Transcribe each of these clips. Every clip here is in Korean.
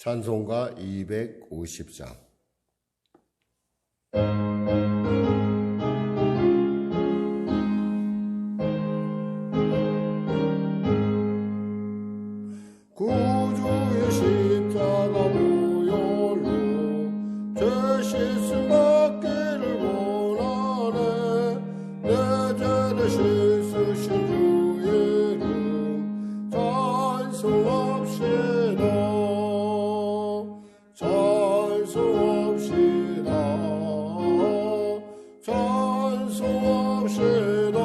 찬송가 250장. 구주의 십자가 보혈로 죄 씻음 받기를 원하네. 내 죄를 씻으신 주의 이름 찬송합시다. 찬송합시다. 찬송합시다.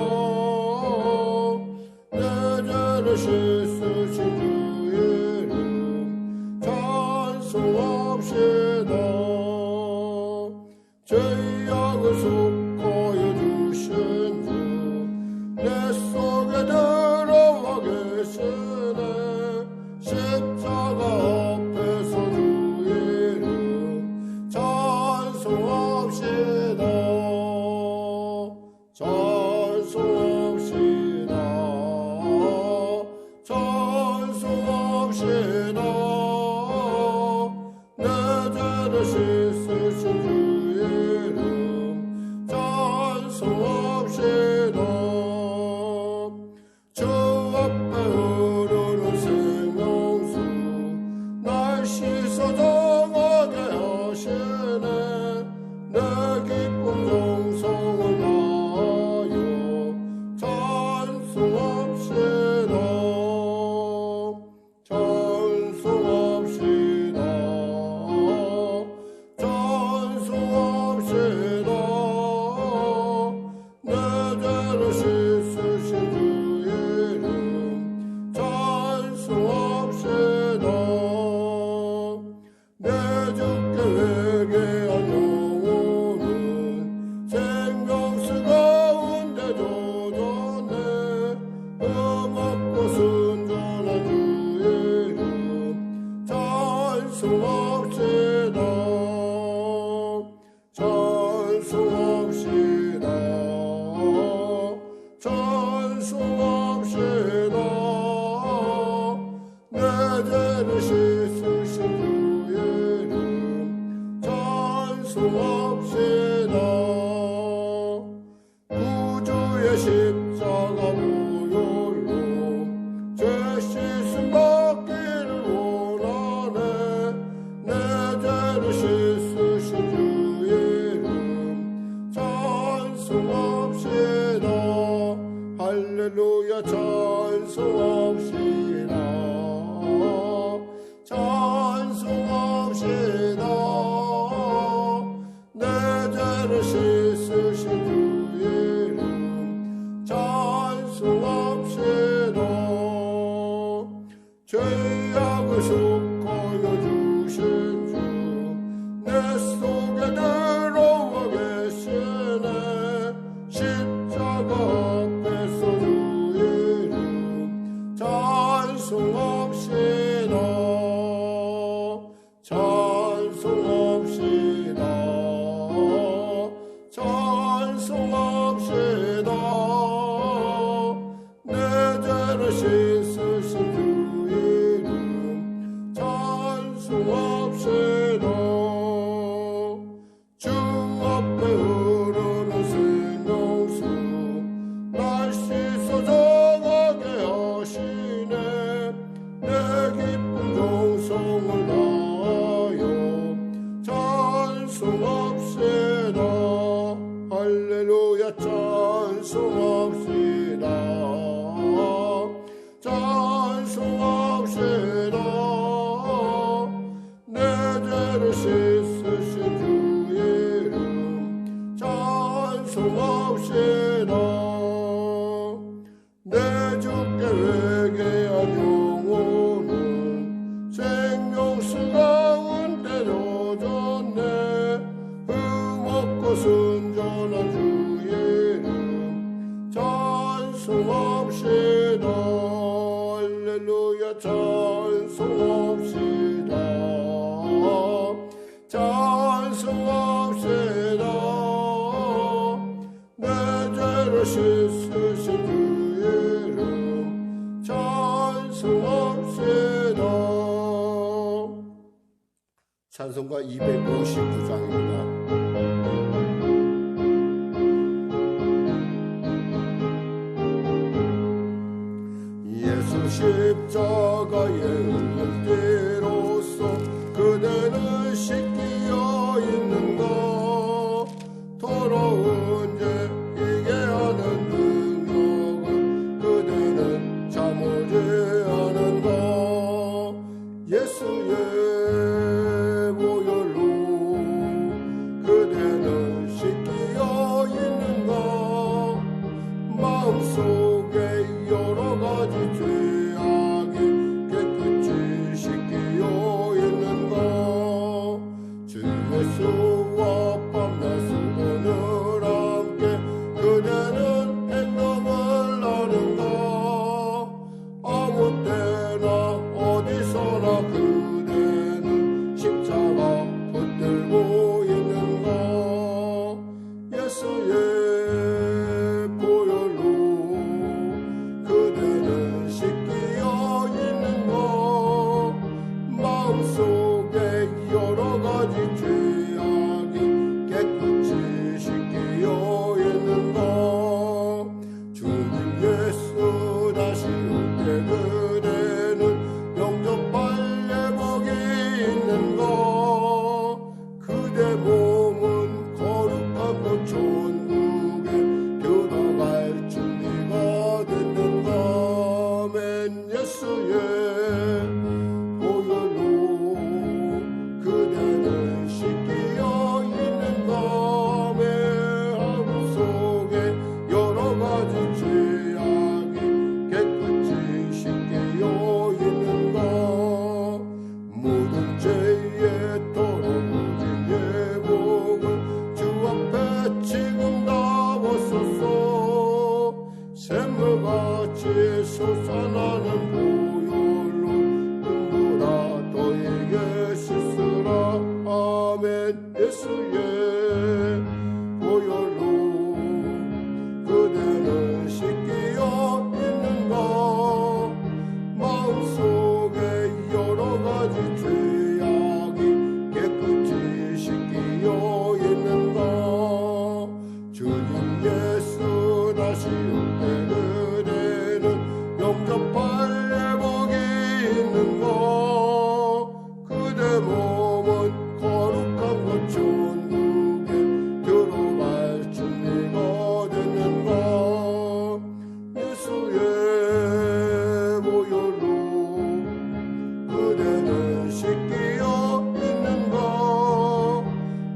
내 죄를 씻으신 주의 이름 찬송합시다. 죄악을 속하여 주신 주 내 속에 들어와 계시네. 십자가 앞에서 주의 이름 찬송합시다. 찬송합시다. 찬송합시다. 내 죄를 씻으신 주의 이름 찬송합시다. 주 앞에 흐르는 생명수 날 씻어 정하게 하시네. 내 기쁨 정성을 다하여 찬송합시다. 찬송합시다. 찬송합시다. 내 죄를 씻으신 주의 이름 찬송합시다. 내 주께 회개한 영혼은 생명수 가운데 젖었네. 흠없고 순전한 주의 이름 찬송합시다. 찬송합시다. 찬송합시다. 내 죄를 씻으신 주의 이름 찬송합시다. 구주의 십자가 보혈로 죄 씻음 받기를 원하네. 내 죄를 씻으신 주의 이름 찬송합시다. 할렐루야 찬송합시다. 찬송합시다. 내 죄를 씻으신 주의 이름 찬송합시다. 죄악을 속하여 주신 주 내 속에 들어와 계시네. 십자가 앞에서 주의 이름 찬송합시다. 찬송합시다. 찬송합시다. 내 죄를 씻으신 주의 이름 찬송합시다. 주 앞에 흐르는 생명수 날 씻어 정하게 하시네. 내 기쁨 정성을 다하여 찬송합시다. 할렐루야 찬송합시다. 찬송합시다. 내 죄를 씻으신 주의 이름 찬송합시다. 내 주께 회개한 영혼은 생명수 가운데 젖었네. 흠없고 순전한 주의 이름 찬송합시다. 할렐루야 찬송합시다. 찬송합시다. 내 죄를 씻으신 주의 이름 찬송합시다. 찬송가 259장입니다. 예수 십자가에 흘린 피로써 그대는 씻기어 있는가. 더러운 죄 이게 하는 능력을 그대는 참으지 않은가. 예수의 보혈로 그대는 씻기어 있는가. 마음속에 여러 가지 죄악이 깨끗이 씻기어 있는가. 주 예수와 밤낮 오늘 함께 그대는 행동을 하는가. 아무 때나 어디서나 그대는 십자가 붙들고 있는가. 예수의 보혈로 그대는 씻기어 있는가. 마음속에 여러 가지 죄악이 깨끗이 씻기어 있는가. 주님 예수 다시 올 때 그대는 영접할 예복이 있는가. 그대 몸은 거룩한 그 천국에 들어갈 준비가 됐는가. 맨 예수의 보혈로 그대는 씻기어 있는가. 매 하루 속에 여러 가지 죄악이 깨끗이 씻기어 있는가. 모든 죄에 더러워진 예복을 주 앞에 지금 다 벗었소. 샘물같이 솟아나는 보혈로 눈보다 너에게 씻으라. 아멘. 예수의 보혈로 그대는 씻기어 있는가. 마음속에 여러 가지 죄악이 깨끗이 씻기어 있는가. 주님 예수 다시 올 때 그대는 영접할 예복이 있는가. 그대 몸은 거룩한 그 천국에 들어갈 준비가 됐는가. 예수의 보혈로 그대는 씻기어 있는가.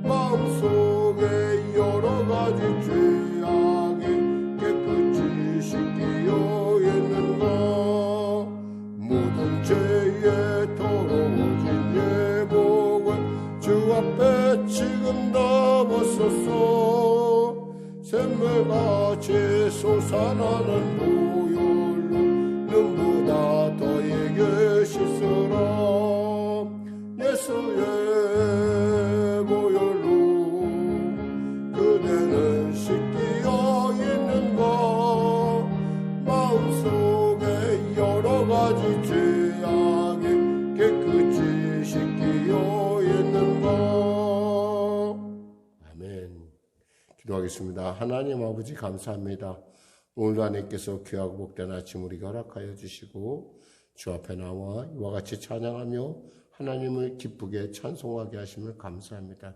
마음속에 여러 가지 죄악이 깨끗이 씻기어 있는가. 모든 죄에 더러워진 예복을 주 앞에 지금 다 벗었소. 샘물같이 솟아나는 보혈로 눈보다 너에게 씻으라. 예수의 보혈로 그대는 씻기어 있는가. 마음속에 여러 가지 죄악이 깨끗이 씻기어 있는가. 아멘. 기도하겠습니다. 하나님 아버지 감사합니다. 오늘도 하나님께서 귀하고 복된 아침 우리가 허락하여 주시고 주 앞에 나와 이와 같이 찬양하며 하나님을 기쁘게 찬송하게 하심을 감사합니다.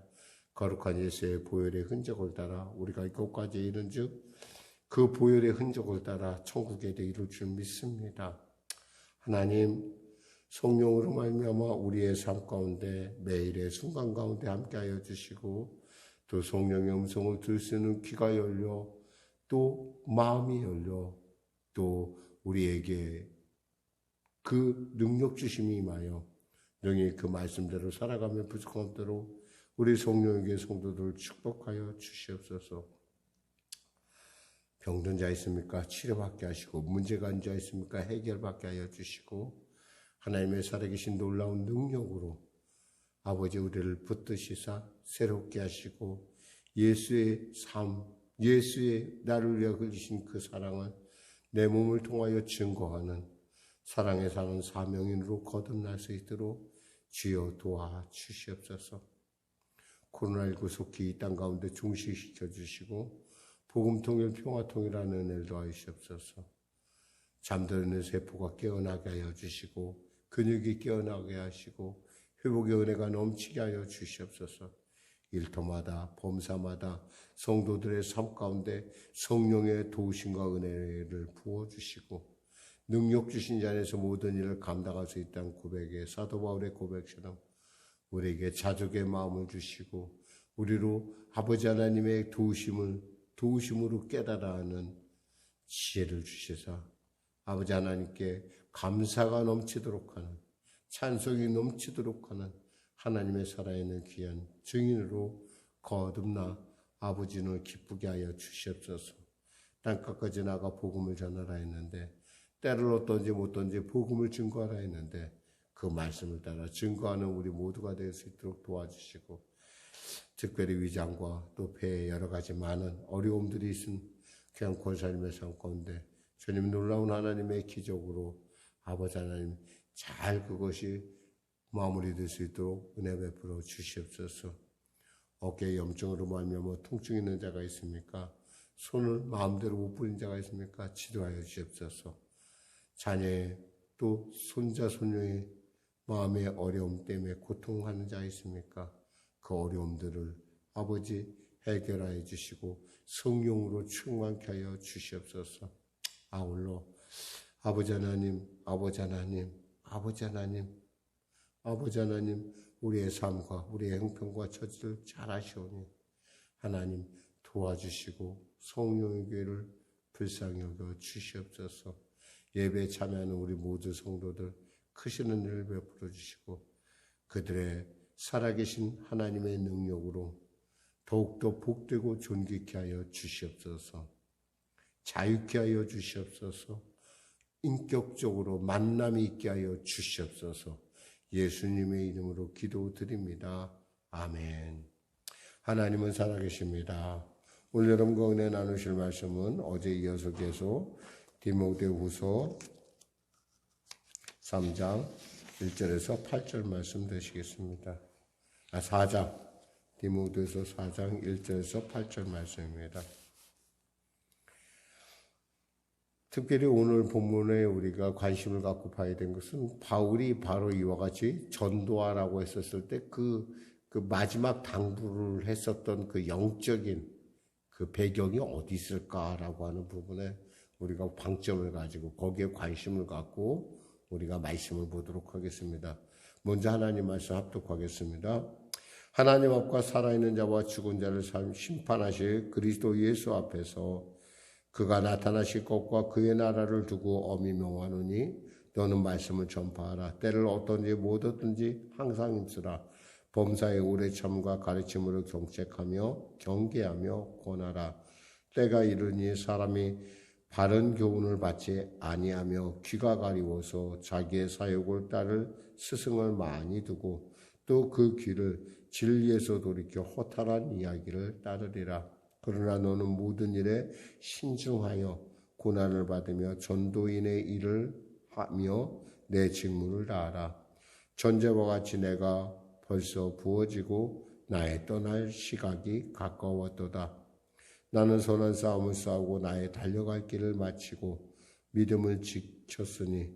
거룩한 예수의 보혈의 흔적을 따라 우리가 이곳까지 이른즉 그 보혈의 흔적을 따라 천국에 이를 줄 믿습니다. 하나님 성령으로 말미암아 우리의 삶 가운데 매일의 순간 가운데 함께하여 주시고 또 성령의 음성을 들을 수 있는 귀가 열려 또 마음이 열려 또 우리에게 그 능력 주심이 임하여 능히 그 말씀대로 살아가며 부족함 없도록 우리 성령에게 성도들을 축복하여 주시옵소서. 병든 자 있습니까? 치료받게 하시고 문제가 안 자 있습니까? 해결받게 하여 주시고 하나님의 살아계신 놀라운 능력으로 아버지 우리를 붙드시사 새롭게 하시고 예수의 삶, 예수의 나를 위하여 흘리신 그 사랑을 내 몸을 통하여 증거하는 사랑에 사는 사명인으로 거듭날 수 있도록 주여 도와 주시옵소서. 코로나19 속히 이 땅 가운데 종식시켜 주시고 복음 통일 평화 통일하는 은혜를 더하시옵소서. 잠드는 세포가 깨어나게 하여 주시고 근육이 깨어나게 하시고 회복의 은혜가 넘치게 하여 주시옵소서. 일터마다 범사마다 성도들의 삶 가운데 성령의 도우심과 은혜를 부어주시고 능력 주신 자 안에서 모든 일을 감당할 수 있다는 고백에 사도 바울의 고백처럼 우리에게 자족의 마음을 주시고 우리로 아버지 하나님의 도우심으로 깨달아 하는 지혜를 주시사 아버지 하나님께 감사가 넘치도록 하는 찬송이 넘치도록 하는 하나님의 살아있는 귀한 증인으로 거듭나 아버지를 기쁘게 하여 주시옵소서. 땅끝까지 나가 복음을 전하라 했는데 때를 어떤지 못던지 복음을 증거하라 했는데 그 말씀을 따라 증거하는 우리 모두가 될 수 있도록 도와주시고 특별히 위장과 또 폐에 여러 가지 많은 어려움들이 있은 그냥 권사님의 삶 가운데 주님 놀라운 하나님의 기적으로 아버지 하나님 잘 그것이 마무리될 수 있도록 은혜 베풀어 주시옵소서. 어깨에 염증으로 말미암아 통증 있는 자가 있습니까? 손을 마음대로 못 부린 자가 있습니까? 치료하여 주시옵소서. 자녀의 또 손자 손녀의 마음의 어려움 때문에 고통하는 자 있습니까? 그 어려움들을 아버지 해결하여 주시고 성령으로 충만케 하여 주시옵소서. 아울러 아버지 하나님, 아버지 하나님, 아버지 하나님, 아버지 하나님, 우리의 삶과 우리의 형편과 처지를 잘 아시오니 하나님 도와주시고 성령의 교회를 불쌍히 여겨 주시옵소서. 예배에 참여하는 우리 모두 성도들 크신 은혜를 베풀어 주시고 그들의 살아계신 하나님의 능력으로 더욱더 복되고 존귀케 하여 주시옵소서. 자유케 하여 주시옵소서. 인격적으로 만남이 있게 하여 주시옵소서. 예수님의 이름으로 기도드립니다. 아멘. 하나님은 살아계십니다. 오늘 여러분과 은혜 나누실 말씀은 어제 이어서 계속 디모데후서 3장 1절에서 8절 말씀 되시겠습니다. 4장 디모데후서 4장 1절에서 8절 말씀입니다. 특별히 오늘 본문에 우리가 관심을 갖고 봐야 된 것은 바울이 바로 이와 같이 전도하라고 했었을 때 그 마지막 당부를 했었던 그 영적인 그 배경이 어디 있을까라고 하는 부분에 우리가 방점을 가지고 거기에 관심을 갖고 우리가 말씀을 보도록 하겠습니다. 먼저 하나님 말씀 합독하겠습니다. 하나님 앞과 살아있는 자와 죽은 자를 심판하실 그리스도 예수 앞에서 그가 나타나실 것과 그의 나라를 두고 엄히 명하노니 너는 말씀을 전파하라. 때를 어떤지 못 얻든지 항상 힘쓰라. 범사의 오래 참과 가르침으로 경책하며 경계하며 권하라. 때가 이르니 사람이 바른 교훈을 받지 아니하며 귀가 가리워서 자기의 사욕을 따를 스승을 많이 두고 또 그 귀를 진리에서 돌이켜 허탈한 이야기를 따르리라. 그러나 너는 모든 일에 신중하여 고난을 받으며 전도인의 일을 하며 내 직무를 다하라. 전제와 같이 내가 벌써 부어지고 나의 떠날 시각이 가까웠도다. 나는 선한 싸움을 싸우고 나의 달려갈 길을 마치고 믿음을 지켰으니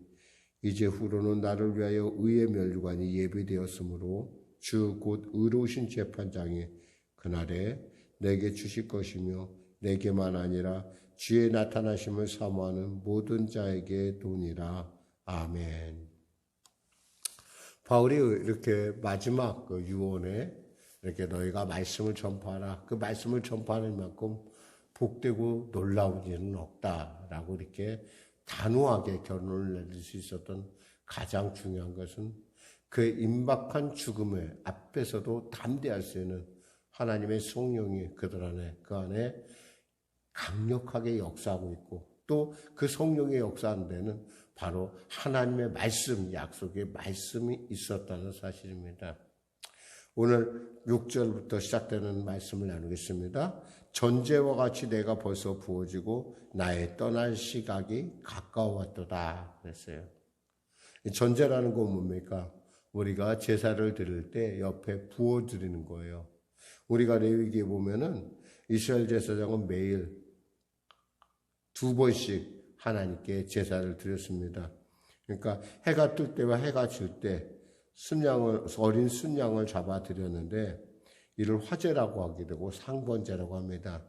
이제 후로는 나를 위하여 의의 면류관이 예비되었으므로 주 곧 의로우신 재판장이 그날에 내게 주실 것이며 내게만 아니라 주의 나타나심을 사모하는 모든 자에게 도니라. 아멘. 바울이 이렇게 마지막 그 유언에 이렇게 너희가 말씀을 전파하라. 그 말씀을 전파하는 만큼 복되고 놀라운 일은 없다라고 이렇게 단호하게 결론을 내릴 수 있었던 가장 중요한 것은 그 임박한 죽음의 앞에서도 담대할 수 있는 하나님의 성령이 그들 안에 그 안에 강력하게 역사하고 있고 또 그 성령의 역사하는 데는 바로 하나님의 말씀, 약속의 말씀이 있었다는 사실입니다. 오늘 6절부터 시작되는 말씀을 나누겠습니다. 전제와 같이 내가 벌써 부어지고 나의 떠날 시각이 가까웠도다 그랬어요. 전제라는 건 뭡니까? 우리가 제사를 드릴 때 옆에 부어드리는 거예요. 우리가 레위기에 보면은 이스라엘 제사장은 매일 2번씩 하나님께 제사를 드렸습니다. 그러니까 해가 뜰 때와 해가 질 때 어린 순양을 잡아 드렸는데 이를 화제라고 하게 되고 상번제라고 합니다.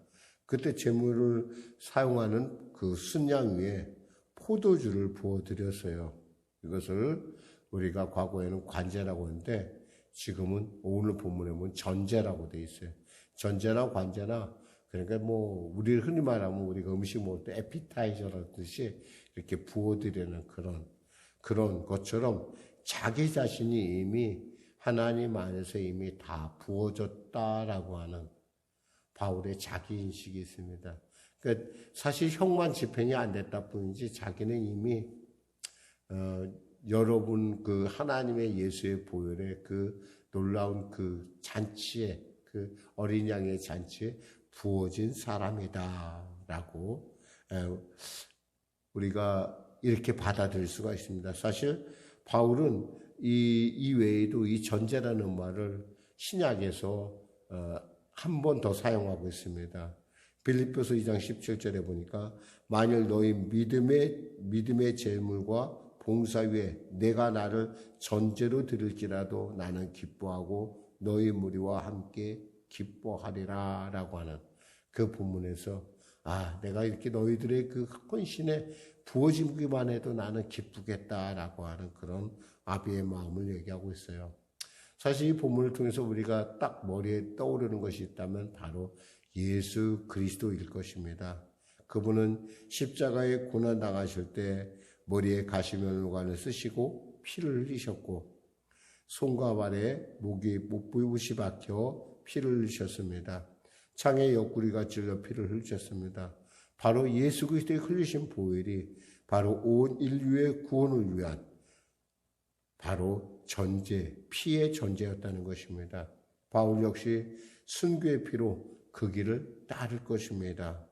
그때 제물을 사용하는 그 순양 위에 포도주를 부어 드렸어요. 이것을 우리가 과거에는 관제라고 하는데 지금은 오늘 본문에 보면 전제라고 돼 있어요. 전제나 관제나 그러니까 뭐 우리 흔히 말하면 우리가 음식 먹을 때 에피타이저라는 뜻이 이렇게 부어드리는 그런 것처럼 자기 자신이 이미 하나님 안에서 이미 다 부어졌다라고 하는 바울의 자기 인식이 있습니다. 그러니까 사실 형만 집행이 안 됐다 뿐이지 자기는 이미 여러분 그 하나님의 예수의 보혈의 그 놀라운 그 잔치에 그 어린 양의 잔치에 부어진 사람이다라고 우리가 이렇게 받아들일 수가 있습니다. 사실 바울은 이 외에도 이 전제라는 말을 신약에서 한 번 더 사용하고 있습니다. 빌립보서 2장 17절에 보니까 만일 너희 믿음의 제물과 봉사 위에 내가 나를 전제로 드릴지라도 나는 기뻐하고 너희 무리와 함께 기뻐하리라 라고 하는 그 본문에서 내가 이렇게 너희들의 그 헌신에 부어지기만 해도 나는 기쁘겠다라고 하는 그런 아비의 마음을 얘기하고 있어요. 사실 이 본문을 통해서 우리가 딱 머리에 떠오르는 것이 있다면 바로 예수 그리스도일 것입니다. 그분은 십자가에 고난당하실 때 머리에 가시면류관을 쓰시고 피를 흘리셨고 손과 발에 못부옷이 박혀 피를 흘리셨습니다. 창에 옆구리가 찔러 피를 흘리셨습니다. 바로 예수 그리스도의 흘리신 보혈이 바로 온 인류의 구원을 위한 바로 피의 전제였다는 것입니다. 바울 역시 순교의 피로 그 길을 따를 것입니다.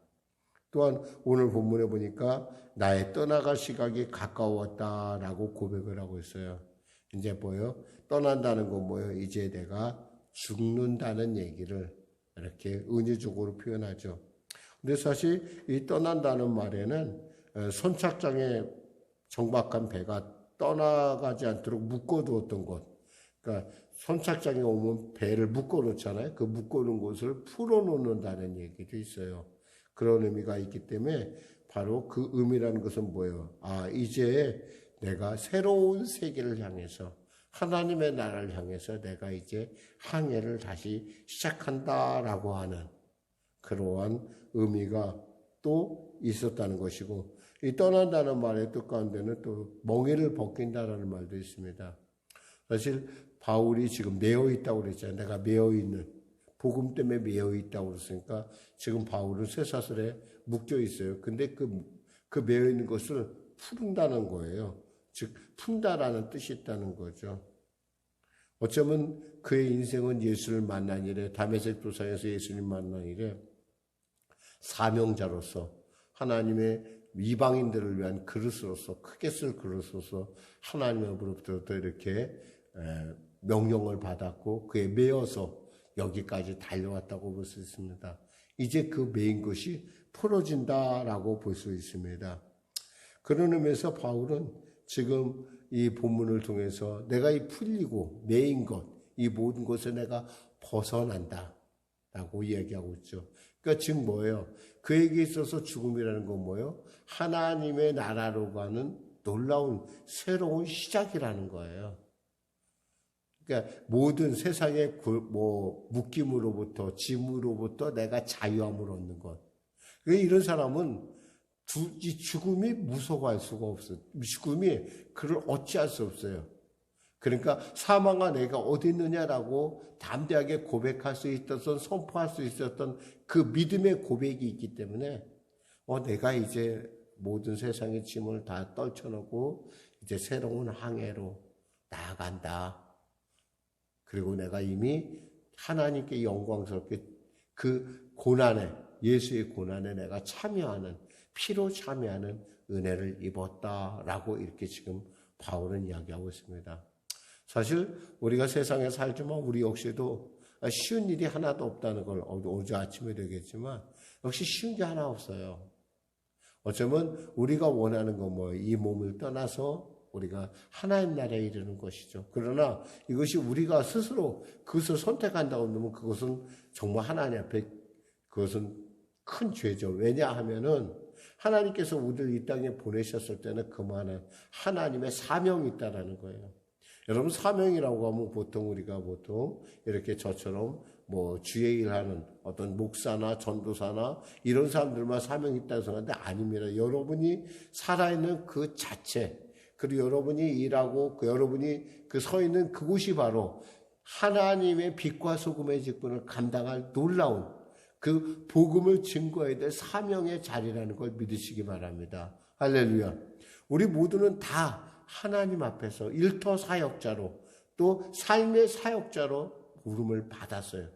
또한 오늘 본문에 보니까 나의 떠나갈 시각이 가까웠다라고 고백을 하고 있어요. 이제 뭐예요? 떠난다는 건 뭐예요? 이제 내가 죽는다는 얘기를 이렇게 은유적으로 표현하죠. 근데 사실 이 떠난다는 말에는 선착장에 정박한 배가 떠나가지 않도록 묶어두었던 것. 그러니까 선착장에 오면 배를 묶어놓잖아요. 그 묶어놓은 곳을 풀어놓는다는 얘기도 있어요. 그런 의미가 있기 때문에 바로 그 의미라는 것은 뭐예요? 이제 내가 새로운 세계를 향해서 하나님의 나라를 향해서 내가 이제 항해를 다시 시작한다라고 하는 그러한 의미가 또 있었다는 것이고 이 떠난다는 말의 뜻 가운데는 또 멍에를 벗긴다라는 말도 있습니다. 사실 바울이 지금 매여 있다고 그랬잖아요. 내가 매여 있는 복음 때문에 매여 있다고 그랬으니까 지금 바울은 쇠사슬에 묶여 있어요. 근데 그 매여 있는 것을 푼다는 거예요. 즉 푼다라는 뜻이 있다는 거죠. 어쩌면 그의 인생은 예수를 만난 이래 다메섹 도상에서 예수님 만난 이래 사명자로서 하나님의 이방인들을 위한 그릇으로서 크게 쓸 그릇으로서 하나님으로부터 이렇게 명령을 받았고 그에 매여서 여기까지 달려왔다고 볼 수 있습니다. 이제 그 매인 것이 풀어진다라고 볼 수 있습니다. 그런 의미에서 바울은 지금 이 본문을 통해서 내가 이 풀리고 매인 것, 이 모든 것을 내가 벗어난다라고 이야기하고 있죠. 그러니까 즉 뭐예요? 그에게 있어서 죽음이라는 건 뭐예요? 하나님의 나라로 가는 놀라운 새로운 시작이라는 거예요. 그러니까 모든 세상의 묶임으로부터 짐으로부터 내가 자유함을 얻는 것. 그러니까 이런 사람은 이 죽음이 무서워할 수가 없어요. 죽음이 그를 어찌할 수 없어요. 그러니까 사망아 내가 어디 있느냐라고 담대하게 고백할 수 있었던 선포할 수 있었던 그 믿음의 고백이 있기 때문에 내가 이제 모든 세상의 짐을 다 떨쳐놓고 이제 새로운 항해로 나아간다. 그리고 내가 이미 하나님께 영광스럽게 그 고난에 예수의 고난에 내가 참여하는 피로 참여하는 은혜를 입었다라고 이렇게 지금 바울은 이야기하고 있습니다. 사실 우리가 세상에 살지만 우리 역시도 쉬운 일이 하나도 없다는 걸 어제 아침에 되겠지만 역시 쉬운 게 하나 없어요. 어쩌면 우리가 원하는 거 이 몸을 떠나서 우리가 하나님 나라에 이르는 것이죠. 그러나 이것이 우리가 스스로 그것을 선택한다고 하면 그것은 정말 하나님 앞에 그것은 큰 죄죠. 왜냐하면은 하나님께서 우리를 이 땅에 보내셨을 때는 그만한 하나님의 사명이 있다라는 거예요. 여러분 사명이라고 하면 보통 우리가 이렇게 저처럼 주의 일하는 어떤 목사나 전도사나 이런 사람들만 사명이 있다고 생각하는데 아닙니다. 여러분이 살아있는 그 자체 그리고 여러분이 일하고 여러분이 서 있는 그곳이 바로 하나님의 빛과 소금의 직분을 감당할 놀라운 그 복음을 증거해야 될 사명의 자리라는 걸 믿으시기 바랍니다. 할렐루야. 우리 모두는 다 하나님 앞에서 일터 사역자로 또 삶의 사역자로 부름을 받았어요.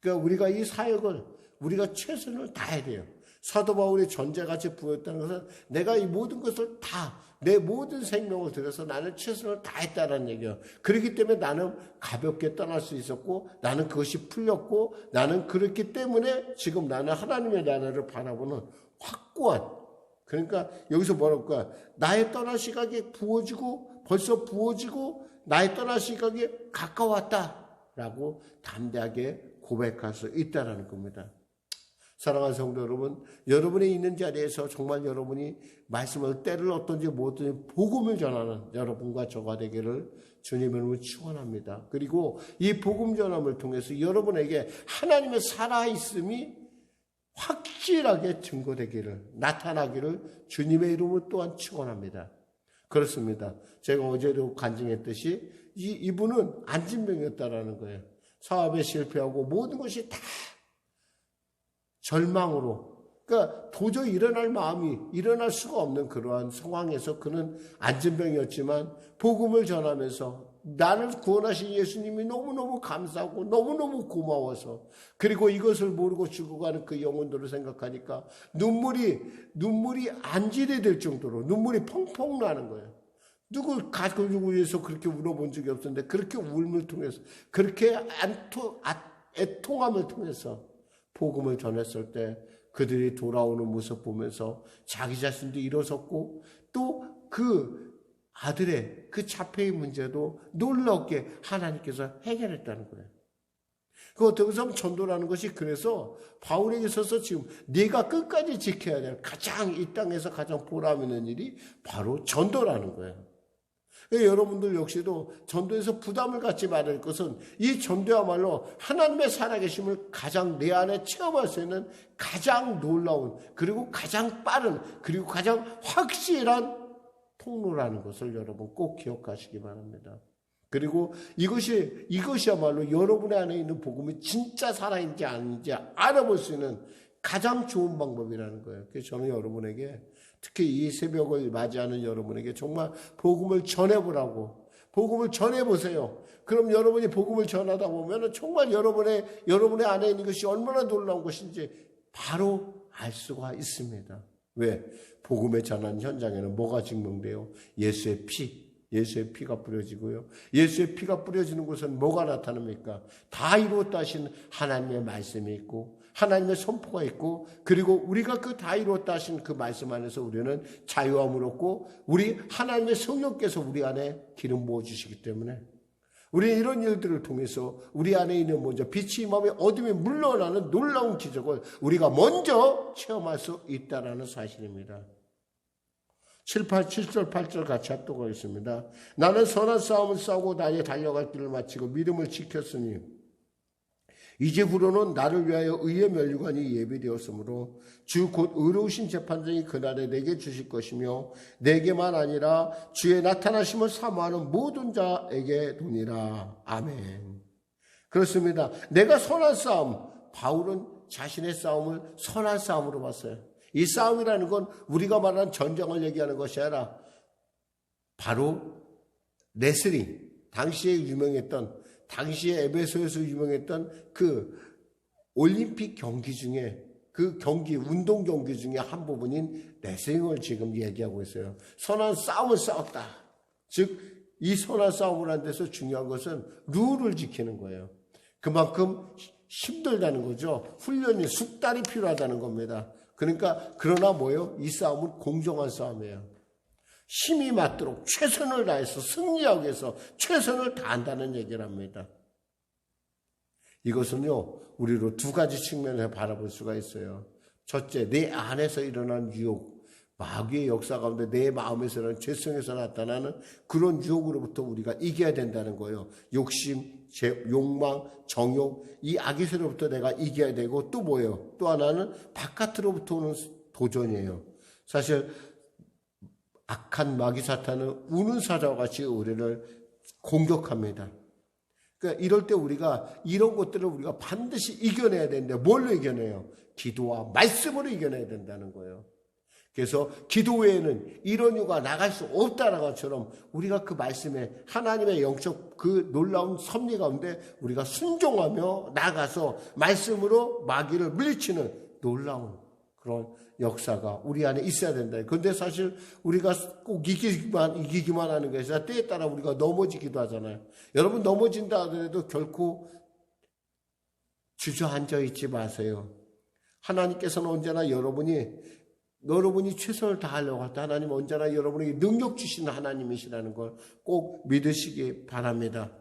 그러니까 우리가 이 사역을 우리가 최선을 다해야 돼요. 사도 바울이 전제같이 부였다는 것은 내가 이 모든 것을 다 내 모든 생명을 들여서 나는 최선을 다했다는 얘기예요. 그렇기 때문에 나는 가볍게 떠날 수 있었고 나는 그것이 풀렸고 나는 그렇기 때문에 지금 나는 하나님의 나라를 바라보는 확고한 그러니까 여기서 뭐라고 할까? 나의 떠날 시각이 벌써 부어지고 나의 떠날 시각이 가까웠다라고 담대하게 고백할 수 있다는 겁니다. 사랑하는 성도 여러분, 여러분이 있는 자리에서 정말 여러분이 말씀을 때를 어떤지 뭐든지 복음을 전하는 여러분과 저가 되기를 주님의 이름으로 축원합니다. 그리고 이 복음 전함을 통해서 여러분에게 하나님의 살아있음이 확실하게 증거되기를 나타나기를 주님의 이름으로 또한 축원합니다. 그렇습니다. 제가 어제도 간증했듯이 이분은 안진병이었다라는 거예요. 사업에 실패하고 모든 것이 다 절망으로 그러니까 도저히 일어날 수가 없는 그러한 상황에서 그는 안진병이었지만 복음을 전하면서 나를 구원하신 예수님이 너무너무 감사하고 너무너무 고마워서 그리고 이것을 모르고 죽어가는 그 영혼들을 생각하니까 눈물이 안질이 될 정도로 눈물이 펑펑 나는 거예요. 누구 가족을 위해서 그렇게 울어본 적이 없었는데 그렇게 울음을 통해서 그렇게 애통함을 통해서 복음을 전했을 때 그들이 돌아오는 모습 보면서 자기 자신도 일어섰고 또 그 아들의 그 자폐의 문제도 놀랍게 하나님께서 해결했다는 거예요. 그 어떻게 보면 전도라는 것이 그래서 바울에게 있어서 지금 네가 끝까지 지켜야 될 이 땅에서 가장 보람 있는 일이 바로 전도라는 거예요. 여러분들 역시도 전도에서 부담을 갖지 말을 것은 이 전도야말로 하나님의 살아계심을 가장 내 안에 체험할 수 있는 가장 놀라운 그리고 가장 빠른 그리고 가장 확실한 통로라는 것을 여러분 꼭 기억하시기 바랍니다. 그리고 이것이야말로 여러분의 안에 있는 복음이 진짜 살아있는지 아닌지 알아볼 수 있는 가장 좋은 방법이라는 거예요. 그래서 저는 여러분에게 특히 이 새벽을 맞이하는 여러분에게 정말 복음을 전해보라고 복음을 전해보세요. 그럼 여러분이 복음을 전하다 보면 정말 여러분의 안에 있는 것이 얼마나 놀라운 것인지 바로 알 수가 있습니다. 왜? 복음의 전하는 현장에는 뭐가 증명돼요? 예수의 피가 뿌려지고요. 예수의 피가 뿌려지는 곳은 뭐가 나타납니까? 다 이루었다 하신 하나님의 말씀이 있고 하나님의 선포가 있고 그리고 우리가 그 다 이루었다 하신 그 말씀 안에서 우리는 자유함을 얻고 우리 하나님의 성령께서 우리 안에 기름 부어주시기 때문에 우리는 이런 일들을 통해서 우리 안에 있는 먼저 빛이 임하며 어둠이 물러나는 놀라운 기적을 우리가 먼저 체험할 수 있다는 사실입니다. 7절 8절 같이 합독하고 있습니다. 나는 선한 싸움을 싸우고 나의 달려갈 길을 마치고 믿음을 지켰으니 이제부로는 나를 위하여 의의 면류관이 예비되었으므로 주 곧 의로우신 재판장이 그날에 내게 주실 것이며 내게만 아니라 주의 나타나심을 사모하는 모든 자에게 도니라. 아멘. 그렇습니다. 내가 선한 싸움, 바울은 자신의 싸움을 선한 싸움으로 봤어요. 이 싸움이라는 건 우리가 말하는 전쟁을 얘기하는 것이 아니라 바로 레슬링, 당시에 에베소에서 유명했던 그 올림픽 경기 중에 운동 경기 중에 한 부분인 레슬링을 지금 얘기하고 있어요. 선한 싸움을 싸웠다. 즉 이 선한 싸움을 하는 데서 중요한 것은 룰을 지키는 거예요. 그만큼 힘들다는 거죠. 훈련이 숙달이 필요하다는 겁니다. 그러니까 그러나 뭐예요? 이 싸움은 공정한 싸움이에요. 힘이 맞도록 최선을 다해서 승리하기 위해서 최선을 다한다는 얘기를 합니다. 이것은요, 우리로 두 가지 측면에서 바라볼 수가 있어요. 첫째, 내 안에서 일어나는 유혹, 마귀의 역사 가운데 내 마음에서 일어나는 죄성에서 나타나는 그런 유혹으로부터 우리가 이겨야 된다는 거예요. 욕심, 욕망, 정욕, 이 악의 세로부터 내가 이겨야 되고, 또 뭐예요? 또 하나는 바깥으로부터 오는 도전이에요. 사실 악한 마귀 사탄은 우는 사자와 같이 우리를 공격합니다. 그러니까 이럴 때 우리가 이런 것들을 우리가 반드시 이겨내야 되는데 뭘로 이겨내요? 기도와 말씀으로 이겨내야 된다는 거예요. 그래서 기도 외에는 이런 유가 나갈 수 없다는 것처럼 우리가 그 말씀에 하나님의 영적 그 놀라운 섭리 가운데 우리가 순종하며 나가서 말씀으로 마귀를 물리치는 놀라운 그런 역사가 우리 안에 있어야 된다. 그런데 사실 우리가 꼭 이기기만 하는 것이 때에 따라 우리가 넘어지기도 하잖아요. 여러분 넘어진다 하더라도 결코 주저앉아 있지 마세요. 하나님께서는 언제나 여러분이 최선을 다하려고 할 때 하나님은 언제나 여러분에게 능력 주시는 하나님이시라는 걸 꼭 믿으시기 바랍니다.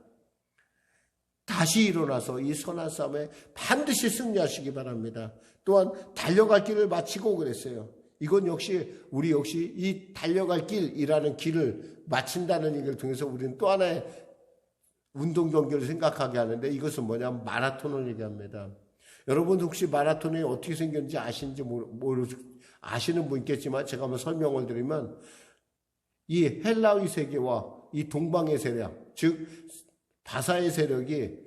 다시 일어나서 이 선한 싸움에 반드시 승리하시기 바랍니다. 또한 달려갈 길을 마치고 그랬어요. 이건 우리 역시 이 달려갈 길이라는 길을 마친다는 얘기를 통해서 우리는 또 하나의 운동 경기를 생각하게 하는데 이것은 뭐냐면 마라톤을 얘기합니다. 여러분 혹시 마라톤이 어떻게 생겼는지 아시는 분 있겠지만 제가 한번 설명을 드리면 이 헬라의 세계와 이 동방의 세력, 즉 바사의 세력이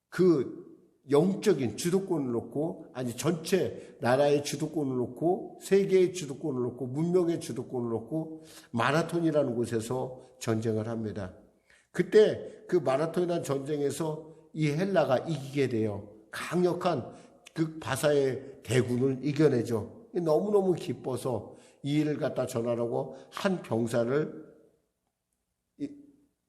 그 영적인 주도권을 놓고 전체 나라의 주도권을 놓고 세계의 주도권을 놓고 문명의 주도권을 놓고 마라톤이라는 곳에서 전쟁을 합니다. 그때 그 마라톤이라는 전쟁에서 이 헬라가 이기게 돼요. 강력한 그 바사의 대군을 이겨내죠. 너무너무 기뻐서 이 일을 갖다 전하라고 한 병사를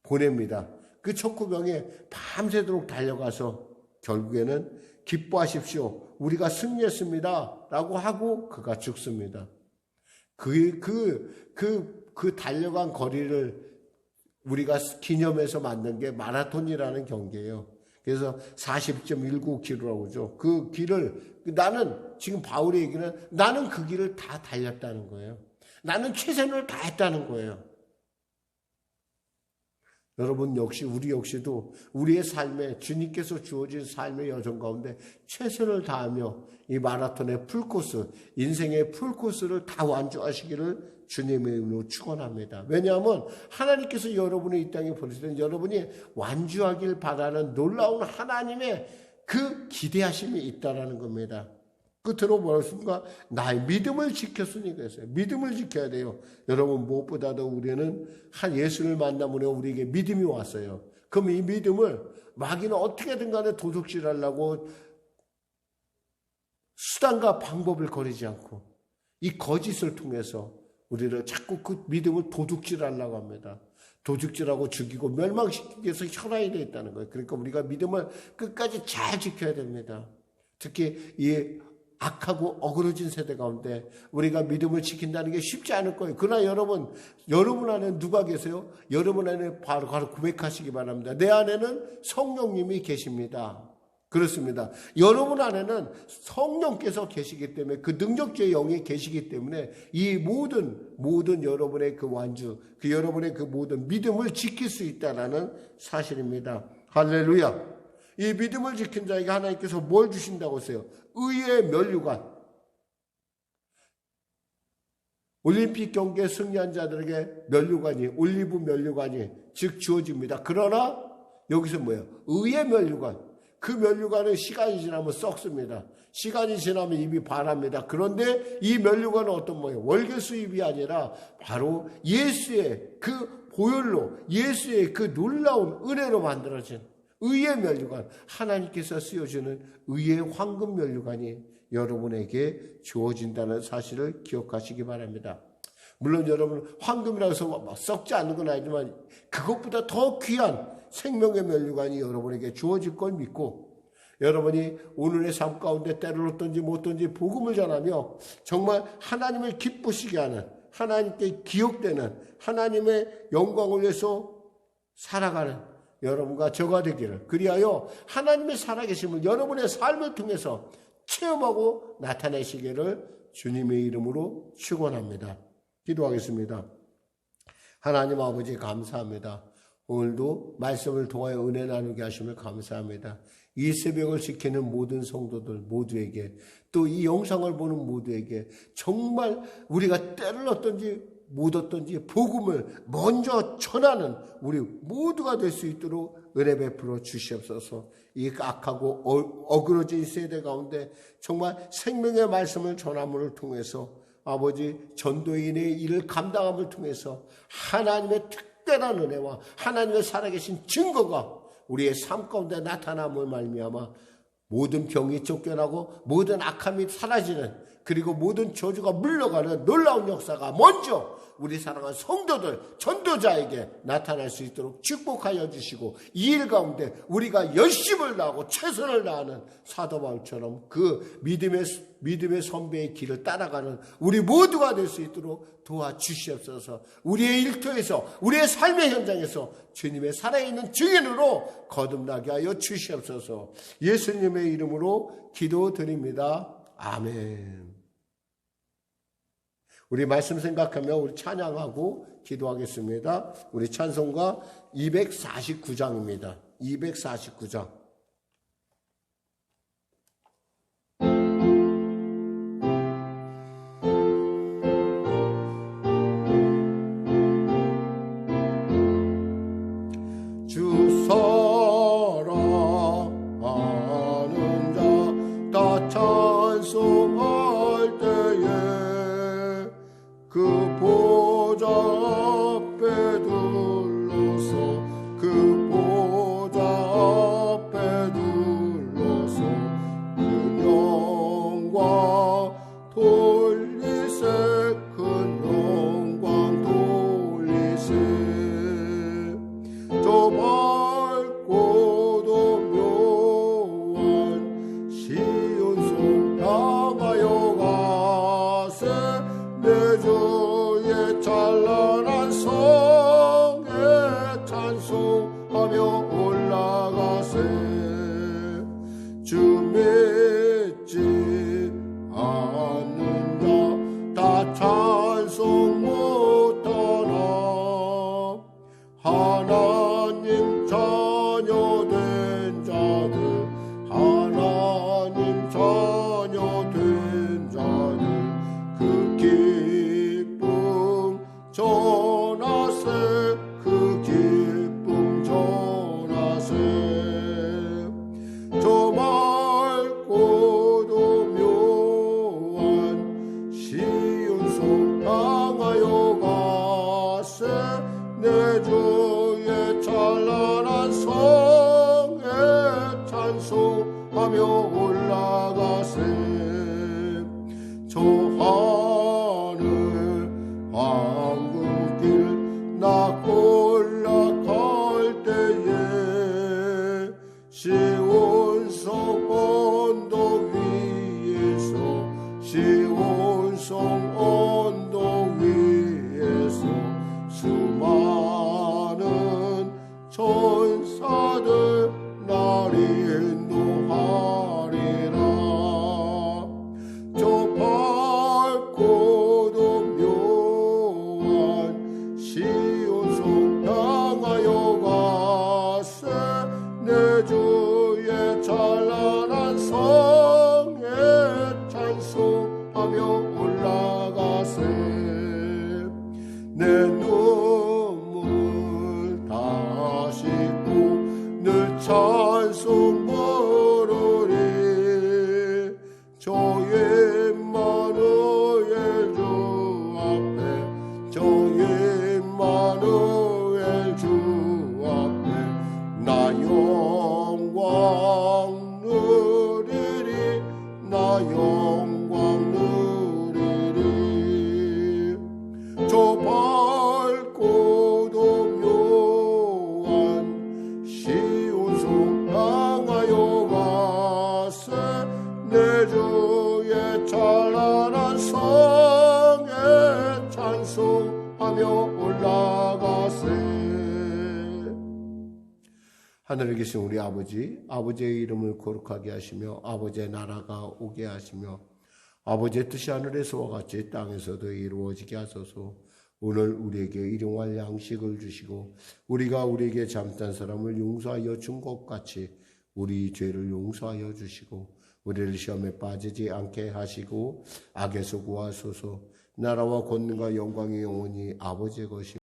보냅니다. 그 척후병에 밤새도록 달려가서 결국에는 기뻐하십시오. 우리가 승리했습니다. 라고 하고 그가 죽습니다. 그 달려간 거리를 우리가 기념해서 만든 게 마라톤이라는 경기예요. 그래서 40.19km라고 하죠. 그 길을 지금 바울의 얘기는 나는 그 길을 다 달렸다는 거예요. 나는 최선을 다했다는 거예요. 여러분 우리 역시도 우리의 삶에 주님께서 주어진 삶의 여정 가운데 최선을 다하며 이 마라톤의 풀코스, 인생의 풀코스를 다 완주하시기를 주님의 이름으로 축원합니다. 왜냐하면 하나님께서 여러분을 이 땅에 보내실 때는 여러분이 완주하길 바라는 놀라운 하나님의 그 기대하심이 있다라는 겁니다. 끝으로 뭐였습니까? 나의 믿음을 지켰으니 그랬어요. 믿음을 지켜야 돼요. 여러분 무엇보다도 우리는 한 예수를 만나면 우리에게 믿음이 왔어요. 그럼 이 믿음을 마귀는 어떻게든 간에 도둑질하려고 수단과 방법을 거리지 않고 이 거짓을 통해서 우리를 자꾸 그 믿음을 도둑질하려고 합니다. 도둑질하고 죽이고 멸망시키기 위해서 현안이 되어 있다는 거예요. 그러니까 우리가 믿음을 끝까지 잘 지켜야 됩니다. 특히 이 악하고 어그러진 세대 가운데 우리가 믿음을 지킨다는 게 쉽지 않을 거예요. 그러나 여러분 안에 누가 계세요? 여러분 안에 바로 고백하시기 바랍니다. 내 안에는 성령님이 계십니다. 그렇습니다. 여러분 안에는 성령께서 계시기 때문에 그 능력자의 영이 계시기 때문에 이 모든 여러분의 그 완주, 여러분의 그 모든 믿음을 지킬 수 있다는 사실입니다. 할렐루야. 이 믿음을 지킨 자에게 하나님께서 뭘 주신다고 하세요? 의의 면류관. 올림픽 경기에 승리한 자들에게 올리브 면류관이 즉 주어집니다. 그러나 여기서 뭐예요? 의의 면류관. 그 면류관은 시간이 지나면 썩습니다. 시간이 지나면 입이 반합니다. 그런데 이 면류관은 어떤 모양이에요? 월계 수입이 아니라 바로 예수의 그 보혈로 예수의 그 놀라운 은혜로 만들어진 의의 면류관, 하나님께서 쓰여주는 의의 황금 면류관이 여러분에게 주어진다는 사실을 기억하시기 바랍니다. 물론 여러분 황금이라고 해서 막 썩지 않는 건 아니지만 그것보다 더 귀한 생명의 면류관이 여러분에게 주어질 걸 믿고 여러분이 오늘의 삶 가운데 때를 얻든지 못 얻든지 복음을 전하며 정말 하나님을 기쁘시게 하는 하나님께 기억되는 하나님의 영광을 위해서 살아가는 여러분과 저가 되기를 그리하여 하나님의 살아계심을 여러분의 삶을 통해서 체험하고 나타내시기를 주님의 이름으로 축원합니다. 기도하겠습니다. 하나님 아버지 감사합니다. 오늘도 말씀을 통하여 은혜 나누게 하심을 감사합니다. 이 새벽을 지키는 모든 성도들 모두에게 또 이 영상을 보는 모두에게 정말 우리가 때를 얻든지 못 얻든지 복음을 먼저 전하는 우리 모두가 될 수 있도록 은혜 베풀어 주시옵소서. 이 악하고 어그러진 세대 가운데 정말 생명의 말씀을 전함을 통해서 아버지 전도인의 일을 감당함을 통해서 하나님의 특별한 은혜와 하나님의 살아계신 증거가 우리의 삶 가운데 나타남을 말미암아 모든 병이 쫓겨나고 모든 악함이 사라지는 그리고 모든 저주가 물러가는 놀라운 역사가 먼저 우리 사랑하는 성도들 전도자에게 나타날 수 있도록 축복하여 주시고 이 일 가운데 우리가 열심을 다하고 최선을 다하는 사도 바울처럼 그 믿음의 선배의 길을 따라가는 우리 모두가 될 수 있도록 도와주시옵소서. 우리의 일터에서 우리의 삶의 현장에서 주님의 살아있는 증인으로 거듭나게 하여 주시옵소서. 예수님의 이름으로 기도드립니다. 아멘. 우리 말씀 생각하며 우리 찬양하고 기도하겠습니다. 우리 찬송가 249장입니다. 249장. 주 사랑하는 자 다 찬송할 때에 그 보좌 앞에 둘러서 그 보좌 앞에 둘러서 그 영광 돌리세 큰 영광 돌리세 저 밝고도 묘한 시온성 향하여 가세 내 주의 찬란한 성에 찬송하며 올라가세 주 믿지 않는 자 다 찬송 못하나 하나님 자녀 된 자들 하나님 자녀 된 자들 그 기쁨 전하세 그 기쁨 전하세 저 맑고도 묘한 시온성 향하여 가세 내 주의 찬란한 성에 찬송하며 올라가세 저 하늘 황금길 나 올라갈 때에 시온성 언덕 위에서 시온성 언덕 위에서 수많은 천사들 나를 인도하리라 저 밝고도 묘한 시온성 향하여 가세 내 주의 찬란한 성에 찬송하며 올라가세 내 눈물 다 씻고 늘 찬송 부르리 저 임마누엘 주 앞에 저 임마누엘 주 앞에 나 영광 누리리 나 영광 누리리 저 찬양하며 올라가세. 하늘에 계신 우리 아버지, 아버지의 이름을 거룩하게 하시며 아버지의 나라가 오게 하시며 아버지의 뜻이 하늘에서와 같이 땅에서도 이루어지게 하소서. 오늘 우리에게 일용할 양식을 주시고 우리가 우리에게 잘못한 사람을 용서하여 준 것 같이 우리 죄를 용서하여 주시고 우리를 시험에 빠지지 않게 하시고 악에서 구하소서. 나라와 권능과 영광이 영원히 아버지의 것입니다.